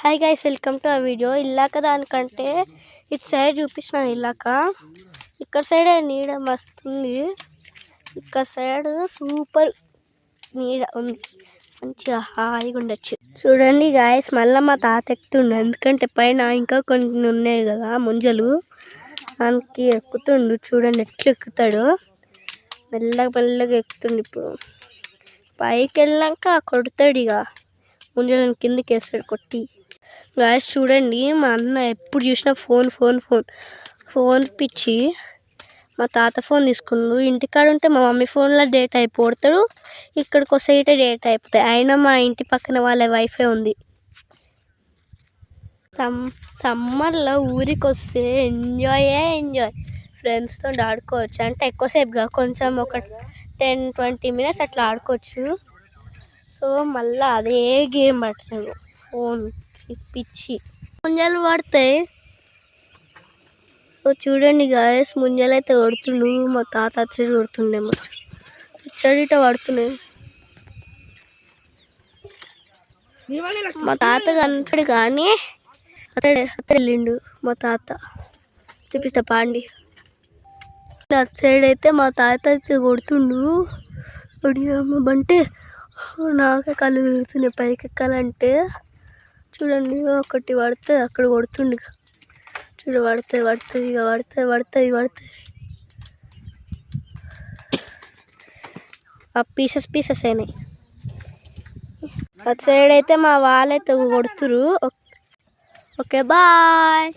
Hi guys, welcome to ఆ video. ఇల్లాక దానికంటే ఇటు సైడ్ చూపిస్తున్నా. ఇల్లాక ఇక్కడ సైడ్ నీడ మస్తుంది, ఇక్కడ సైడ్ సూపర్ నీడ ఉంది, మంచిగా హాయిగా ఉండొచ్చు. చూడండి గాయస్, మళ్ళీ మా తాత ఎక్కుతుండు, ఎందుకంటే పైన ఇంకా కొన్ని ఉన్నాయి కదా ముంజలు, దానికి ఎక్కుతుండు. చూడండి ఎట్లా ఎక్కుతాడు, మెల్లగా మెల్లగా ఎక్కుతుండు. ఇప్పుడు పైకి వెళ్ళాక కొడతాడు, ఇక ముంజలను కిందకి వేస్తాడు కొట్టి. గాయస్ చూడండి, మా అన్న ఎప్పుడు చూసినా ఫోన్ ఫోన్ ఫోన్ ఫోన్ పిచ్చి. మా తాత ఫోన్ తీసుకుండు, ఇంటికాడ ఉంటే మా మమ్మీ ఫోన్లో డేటా అయిపోతాడు, ఇక్కడికి వస్తే డేటా అయిపోతాయి. అయినా మా ఇంటి పక్కన వాళ్ళ వైఫై ఉంది. సమ్మర్లో ఊరికి వస్తే ఎంజాయ్ ఫ్రెండ్స్తో ఆడుకోవచ్చు. అంటే ఎక్కువసేపుగా కొంచెం ఒక 10-20 మినిట్స్ అట్లా ఆడుకోవచ్చు. సో మళ్ళీ అదే గేమ్ పడుతుంది ఫోన్ పిచ్చి. ముంజలు పడతాయి. చూడండి గాయస్, ముంజలు అయితే కొడుతుండు. మా తాత అచ్చడి కొడుతుండేమో, ఇచ్చడిట పడుతున్నాయి. మా తాత కనపడు కానీ అతడు వెళ్ళిండు. మా తాత చూపిస్తా పాండి. అటు సైడ్ అయితే మా తాత అయితే కొడుతుండు. అమ్మ బంటే నాకే కళ్ళు తిరుగుతున్నాయి పైకి ఎక్కాలంటే. చూడండి, ఒకటి పడితే అక్కడ కొడుతుండు. చూడు, పడుతుంది ఇక పడుతుంది. ఆ పీసెస్ అయినాయి. అటు సైడ్ అయితే మా వాళ్ళైతే కొడుతురు. Okay bye.